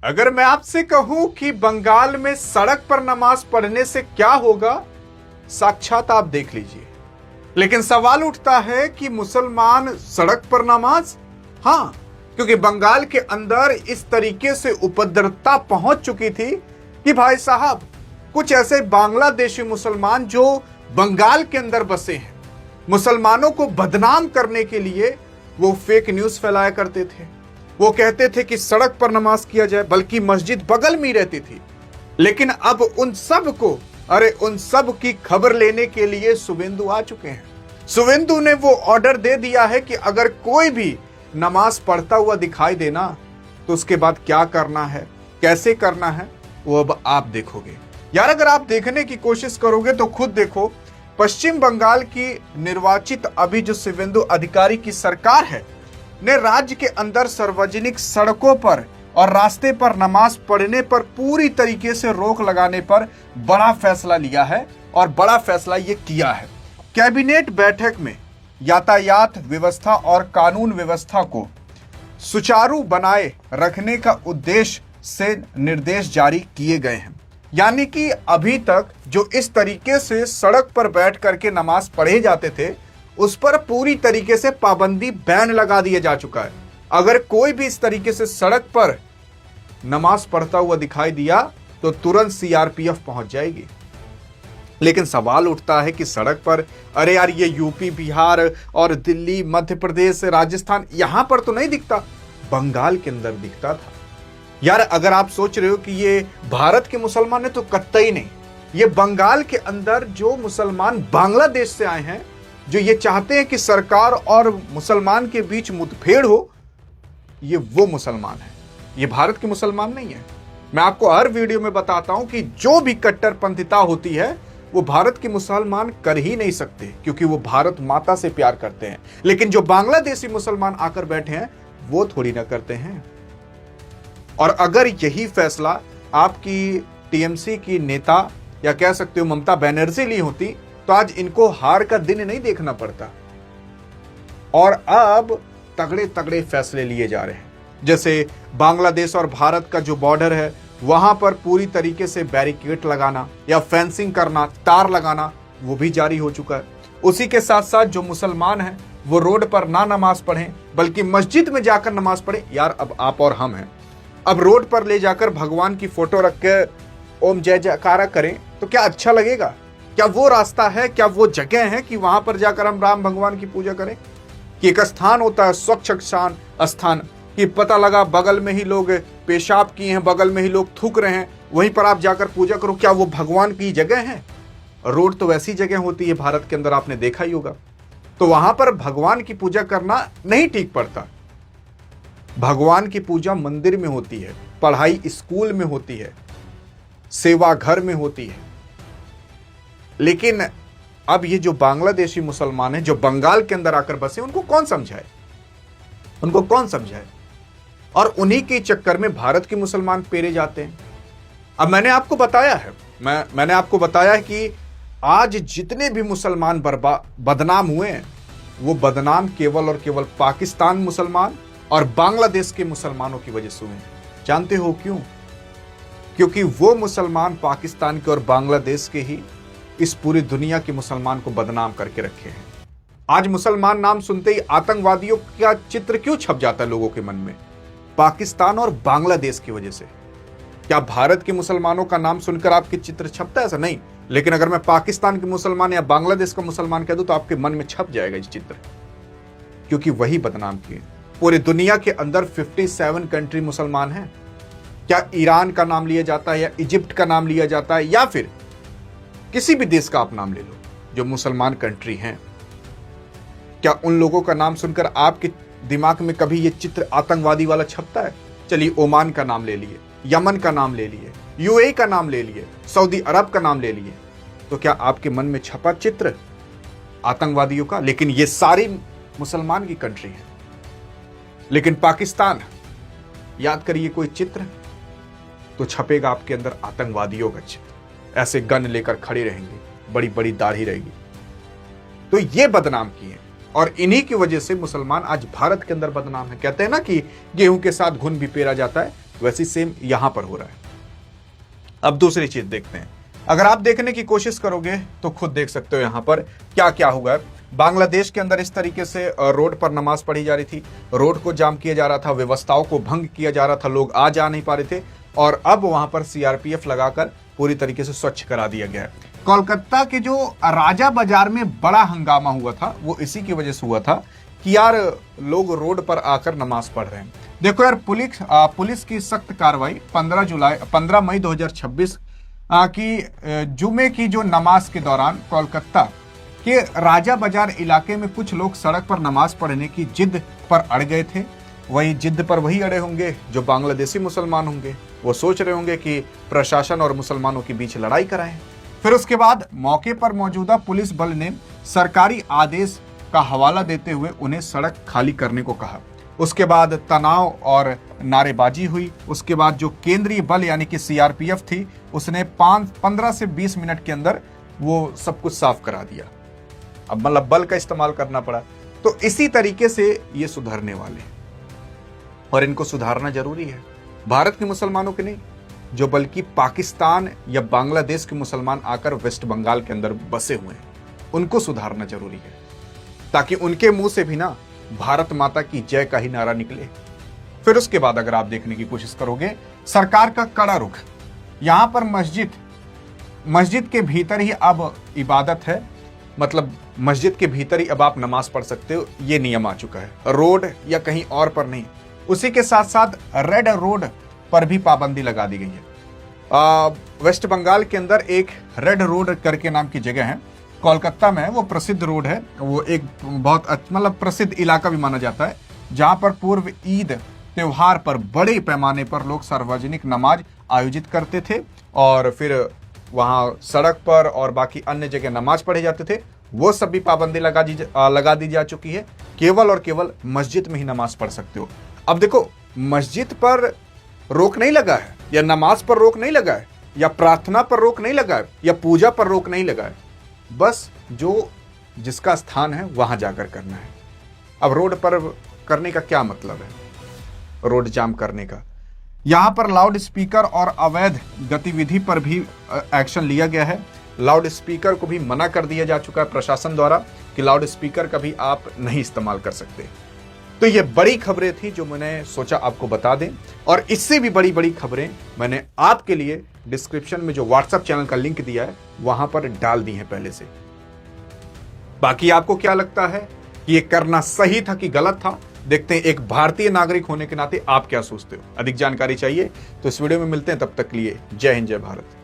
अगर मैं आपसे कहूं कि बंगाल में सड़क पर नमाज पढ़ने से क्या होगा, साक्षात आप देख लीजिए। लेकिन सवाल उठता है कि मुसलमान सड़क पर नमाज? हां, क्योंकि बंगाल के अंदर इस तरीके से उपद्रवता पहुंच चुकी थी कि भाई साहब, कुछ ऐसे बांग्लादेशी मुसलमान जो बंगाल के अंदर बसे हैं, मुसलमानों को बदनाम करने के लिए वो फेक न्यूज फैलाया करते थे। वो कहते थे कि सड़क पर नमाज किया जाए, बल्कि मस्जिद बगल में ही रहती थी। लेकिन अब उन सब की खबर लेने के लिए शुभेंदु आ चुके हैं। शुभेंदु ने वो ऑर्डर दे दिया है कि अगर कोई भी नमाज पढ़ता हुआ दिखाई देना तो उसके बाद क्या करना है, कैसे करना है, वो अब आप देखोगे। यार, अगर आप देखने की कोशिश करोगे तो खुद देखो, पश्चिम बंगाल की निर्वाचित अभी जो शुभेंदु अधिकारी की सरकार है ने राज्य के अंदर सार्वजनिक सड़कों पर और रास्ते पर नमाज पढ़ने पर पूरी तरीके से रोक लगाने पर बड़ा फैसला लिया है। और बड़ा फैसला ये किया है, कैबिनेट बैठक में यातायात व्यवस्था और कानून व्यवस्था को सुचारू बनाए रखने का उद्देश्य से निर्देश जारी किए गए हैं। यानी कि अभी तक जो इस तरीके से सड़क पर बैठ करके नमाज पढ़े जाते थे, उस पर पूरी तरीके से पाबंदी, बैन लगा दिया जा चुका है। अगर कोई भी इस तरीके से सड़क पर नमाज पढ़ता हुआ दिखाई दिया तो तुरंत सीआरपीएफ पहुंच जाएगी। लेकिन सवाल उठता है कि सड़क पर, अरे यार, ये यूपी, बिहार और दिल्ली, मध्य प्रदेश, राजस्थान, यहां पर तो नहीं दिखता, बंगाल के अंदर दिखता था। यार, अगर आप सोच रहे हो कि ये भारत के मुसलमान है तो कतई नहीं, ये बंगाल के अंदर जो मुसलमान बांग्लादेश से आए हैं, जो ये चाहते हैं कि सरकार और मुसलमान के बीच मुठभेड़ हो, ये वो मुसलमान है, ये भारत के मुसलमान नहीं है। मैं आपको हर वीडियो में बताता हूं कि जो भी कट्टरपंथिता होती है वो भारत के मुसलमान कर ही नहीं सकते, क्योंकि वो भारत माता से प्यार करते हैं। लेकिन जो बांग्लादेशी मुसलमान आकर बैठे हैं वो थोड़ी ना करते हैं। और अगर यही फैसला आपकी टीएमसी की नेता या कह सकते हो ममता बनर्जी ली होती तो आज इनको हार का दिन नहीं देखना पड़ता। और अब तगड़े तगड़े फैसले लिए जा रहे हैं, जैसे बांग्लादेश और भारत का जो बॉर्डर है वहां पर पूरी तरीके से बैरिकेड लगाना या फेंसिंग करना, तार लगाना, वो भी जारी हो चुका है। उसी के साथ साथ जो मुसलमान हैं वो रोड पर ना नमाज पढ़ें बल्कि मस्जिद में जाकर नमाज पढ़ें। यार, अब आप और हम हैं, अब रोड पर ले जाकर भगवान की फोटो रख के ओम जय जयकारा करें तो क्या अच्छा लगेगा? क्या वो रास्ता है, क्या वो जगह है कि वहां पर जाकर हम राम भगवान की पूजा करें? कि एक स्थान होता है, स्वच्छ स्थान, कि पता लगा बगल में ही लोग पेशाब किए हैं, बगल में ही लोग थूक रहे हैं, वहीं पर आप जाकर पूजा करो, क्या वो भगवान की जगह है? रोड तो वैसी जगह होती है भारत के अंदर, आपने देखा ही होगा। तो वहां पर भगवान की पूजा करना नहीं ठीक पड़ता। भगवान की पूजा मंदिर में होती है, पढ़ाई स्कूल में होती है, सेवा घर में होती है। लेकिन अब ये जो बांग्लादेशी मुसलमान हैं जो बंगाल के अंदर आकर बसे, उनको कौन समझाए? उनको कौन समझाए? और उन्हीं के चक्कर में भारत के मुसलमान पेरे जाते हैं। अब मैंने आपको बताया है, मैंने आपको बताया है कि आज जितने भी मुसलमान बदनाम हुए हैं, वो बदनाम केवल और केवल पाकिस्तान मुसलमान और बांग्लादेश के मुसलमानों की वजह से हुए हैं। जानते हो क्यों? क्योंकि वो मुसलमान पाकिस्तान के और बांग्लादेश के ही इस पूरी दुनिया के मुसलमान को बदनाम करके रखे हैं। आज मुसलमान नाम सुनते ही आतंकवादियों का चित्र क्यों छप जाता है लोगों के मन में? पाकिस्तान और बांग्लादेश की वजह से। क्या भारत के मुसलमानों का नाम सुनकर आपके चित्र छपता है? ऐसा नहीं। लेकिन अगर मैं पाकिस्तान के मुसलमान या बांग्लादेश का मुसलमान कह दूं तो आपके मन में छप जाएगा ये चित्र, क्योंकि वही बदनाम किए। पूरी दुनिया के अंदर 57 कंट्री मुसलमान हैं। क्या ईरान का नाम लिया जाता है या इजिप्ट का नाम लिया जाता है या फिर किसी भी देश का आप नाम ले लो जो मुसलमान कंट्री हैं, क्या उन लोगों का नाम सुनकर आपके दिमाग में कभी ये चित्र आतंकवादी वाला छपता है? चलिए, ओमान का नाम ले लिए, यमन का नाम ले लिए, यूएई का नाम ले लिए, सऊदी अरब का नाम ले लिए, तो क्या आपके मन में छपा चित्र आतंकवादियों का? लेकिन ये सारी मुसलमान की कंट्री है। लेकिन पाकिस्तान, याद करिए कोई चित्र तो छपेगा आपके अंदर आतंकवादियों का चित्र, ऐसे गन लेकर खड़े रहेंगे, बड़ी बड़ी दाढ़ी रहेगी। तो ये बदनाम किए और इन्हीं की वजह से मुसलमान आज भारत के अंदर बदनाम है। कहते हैं ना कि गेहूं के साथ घुन भी पेरा जाता है, वैसी सेम यहां पर हो रहा है। अब दूसरी चीज देखते हैं। अगर आप देखने की कोशिश करोगे तो खुद देख सकते हो यहां पर क्या क्या हुआ है। बांग्लादेश के अंदर इस तरीके से रोड पर नमाज पढ़ी जा रही थी, रोड को जाम किया जा रहा था, व्यवस्थाओं को भंग किया जा रहा था, लोग आ जा नहीं पा रहे थे, और अब वहां पर सीआरपीएफ लगाकर पूरी तरीके से स्वच्छ करा दिया गया है। कोलकाता के जो राजा बाजार में बड़ा हंगामा हुआ था वो इसी की वजह से हुआ था कि यार लोग रोड पर आकर नमाज पढ़ रहे हैं। देखो यार, पुलिस की सख्त कार्रवाई 15 मई 2026 की जुमे की जो नमाज के दौरान कोलकाता के राजा बाजार इलाके में कुछ लोग सड़क पर नमाज पढ़ने की जिद पर अड़ गए थे। वही जिद पर वही अड़े होंगे जो बांग्लादेशी मुसलमान होंगे। वो सोच रहे होंगे कि प्रशासन और मुसलमानों के बीच लड़ाई कराएं। फिर उसके बाद मौके पर मौजूदा पुलिस बल ने सरकारी आदेश का हवाला देते हुए उन्हें सड़क खाली करने को कहा। उसके बाद तनाव और नारेबाजी हुई। उसके बाद जो केंद्रीय बल यानी कि सीआरपीएफ थी उसने 15 से 20 मिनट के अंदर वो सब कुछ साफ करा दिया। अब मतलब बल का इस्तेमाल करना पड़ा। तो इसी तरीके से ये सुधरने वाले हैं और इनको सुधारना जरूरी है। भारत के मुसलमानों के नहीं, जो बल्कि पाकिस्तान या बांग्लादेश के मुसलमान आकर वेस्ट बंगाल के अंदर बसे हुए हैं, उनको सुधारना जरूरी है, ताकि उनके मुंह से भी ना भारत माता की जय का ही नारा निकले। फिर उसके बाद अगर आप देखने की कोशिश करोगे, सरकार का कड़ा रुख। यहां पर मस्जिद के भीतर ही अब इबादत है, मतलब मस्जिद के भीतर ही अब आप नमाज पढ़ सकते हो, ये नियम आ चुका है, रोड या कहीं और पर नहीं। उसी के साथ साथ रेड रोड पर भी पाबंदी लगा दी गई है। वेस्ट बंगाल के अंदर एक रेड रोड करके नाम की जगह है, कोलकाता में है, वो प्रसिद्ध रोड है। वो एक बहुत मतलब प्रसिद्ध इलाका भी माना जाता है, जहां पर पूर्व ईद त्योहार पर बड़े पैमाने पर लोग सार्वजनिक नमाज आयोजित करते थे और फिर वहां सड़क पर और बाकी अन्य जगह नमाज पढ़े जाते थे। वो सब भी पाबंदी लगा दी जा चुकी है। केवल और केवल मस्जिद में ही नमाज पढ़ सकते हो। अब देखो, मस्जिद पर रोक नहीं लगा है, या नमाज पर रोक नहीं लगा है, या प्रार्थना पर रोक नहीं लगा है, या पूजा पर रोक नहीं लगा है। बस जो जिसका स्थान है वहां जाकर करना है। अब रोड पर करने का क्या मतलब है, रोड जाम करने का? यहां पर लाउड स्पीकर और अवैध गतिविधि पर भी एक्शन लिया गया है। लाउड स्पीकर को भी मना कर दिया जा चुका है प्रशासन द्वारा कि लाउड स्पीकर का भी आप नहीं इस्तेमाल कर सकते। तो ये बड़ी खबरें थी जो मैंने सोचा आपको बता दें, और इससे भी बड़ी बड़ी खबरें मैंने आपके लिए डिस्क्रिप्शन में जो व्हाट्सएप चैनल का लिंक दिया है वहां पर डाल दी है पहले से। बाकी आपको क्या लगता है कि ये करना सही था कि गलत था? देखते हैं एक भारतीय नागरिक होने के नाते आप क्या सोचते हो। अधिक जानकारी चाहिए तो इस वीडियो में मिलते हैं, तब तक के लिए जय हिंद, जय भारत।